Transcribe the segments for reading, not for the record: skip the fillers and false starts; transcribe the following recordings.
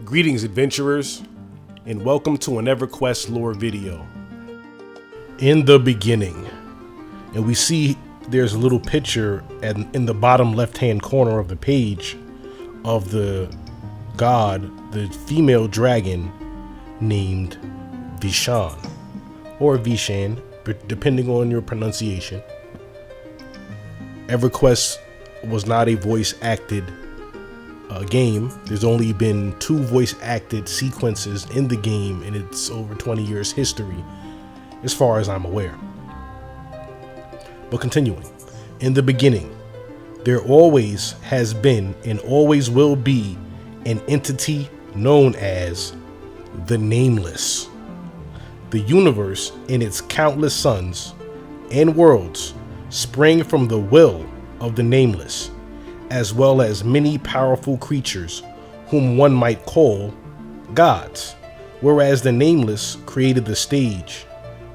Greetings, adventurers, and welcome to an EverQuest lore video. In the beginning, and we see there's a little picture in the bottom left-hand corner of the page of the god, the female dragon named Vishan, or Vishan, depending on your pronunciation. EverQuest was not a voice-acted game. There's only been 2 voice-acted sequences in the game in its over 20 years history, as far as I'm aware. But continuing, in the beginning, there always has been and always will be an entity known as the Nameless. The universe and its countless suns and worlds sprang from the will of the Nameless, as well as many powerful creatures whom one might call gods. Whereas the Nameless created the stage,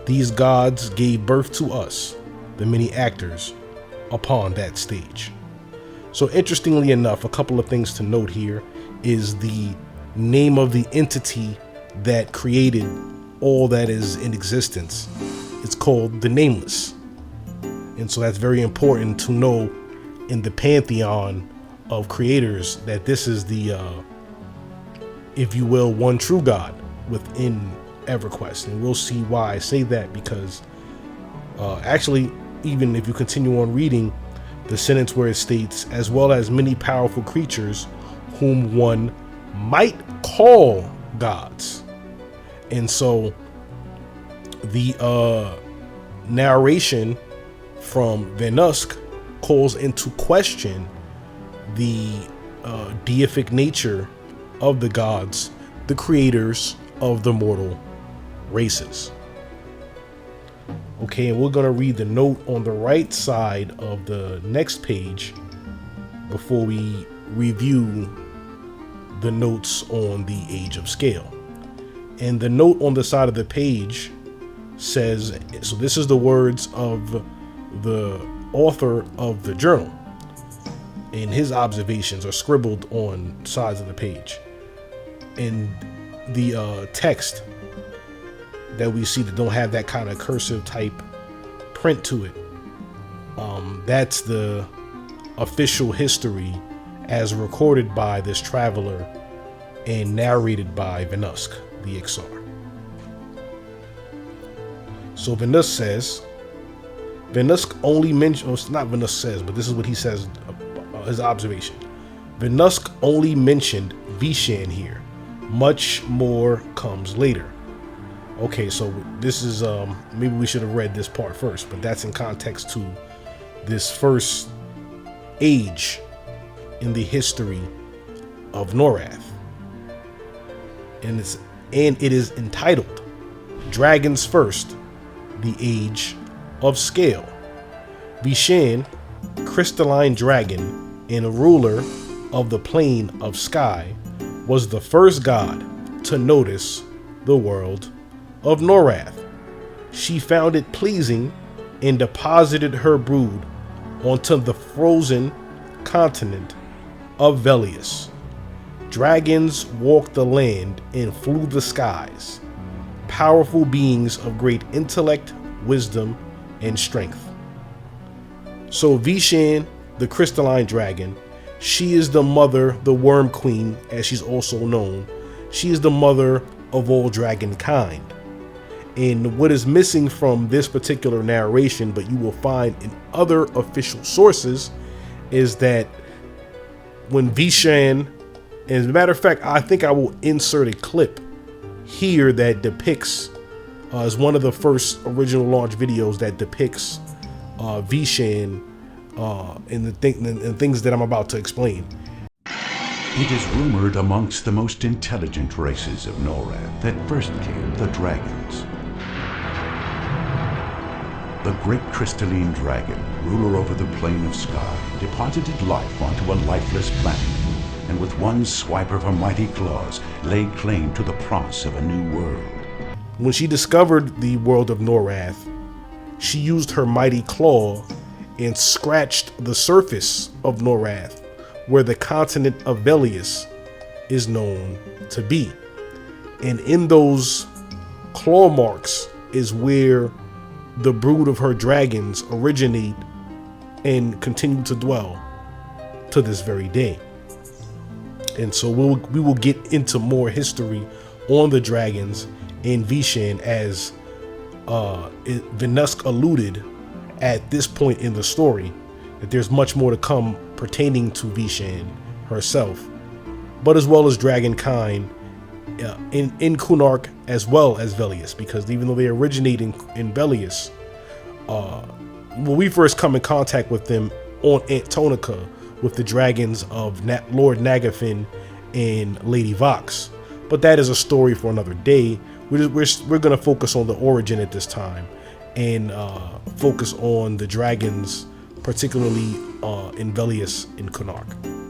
these gods gave birth to us, the many actors, upon that stage. So interestingly enough, a couple of things to note here is the name of the entity that created all that is in existence. It's called the Nameless. And so that's very important to know in the pantheon of creators, that this is the, if you will, one true God within EverQuest. And we'll see why I say that, because actually, even if you continue on reading the sentence where it states, as well as many powerful creatures whom one might call gods. And so the narration from Venusk calls into question the deific nature of the gods, the creators of the mortal races. Okay, and we're going to read the note on the right side of the next page before we review the notes on the Age of Scale. And the note on the side of the page says, so this is the words of the author of the journal, and his observations are scribbled on sides of the page. And the text that we see that don't have that kind of cursive type print to it, that's the official history as recorded by this traveler and narrated by Venusk, the Ixar. So Venusk says, Venusk only mentioned, not Venusk says, but this is what he says, his observation. Venusk only mentioned Vishan here. Much more comes later. Okay, so this is, maybe we should have read this part first, but that's in context to this first age in the history of Norrath. And it is entitled Dragons First, the Age of Scale. Vishan, crystalline dragon and ruler of the plane of sky, was the first god to notice the world of Norrath. She found it pleasing and deposited her brood onto the frozen continent of Velius. Dragons walked the land and flew the skies, powerful beings of great intellect, wisdom, and strength. So Vishan, the crystalline dragon, she is the mother, the worm queen, as she's also known. She is the mother of all dragon kind. And what is missing from this particular narration, but you will find in other official sources, is that when Vishan, and as a matter of fact, I think I will insert a clip here that depicts, as one of the first original launch videos that depicts Vishan and the things that I'm about to explain. It is rumored amongst the most intelligent races of Norrath that first came the dragons. The great crystalline dragon, ruler over the plane of sky, deposited life onto a lifeless planet, and with one swipe of her mighty claws, laid claim to the promise of a new world. When she discovered the world of Norrath, she used her mighty claw and scratched the surface of Norrath, where the continent of Velius is known to be. And in those claw marks is where the brood of her dragons originate and continue to dwell to this very day. And so we will get into more history on the dragons in Vishan, as Venusk alluded at this point in the story that there's much more to come pertaining to Vishan herself, but as well as dragonkind in Kunark as well as Velius, because even though they originate in Velius, when we first come in contact with them on Antonica with the dragons of Lord Nagafin and Lady Vox. But that is a story for another day. We're going to focus on the origin at this time, and focus on the dragons, particularly in Velius and Kunark.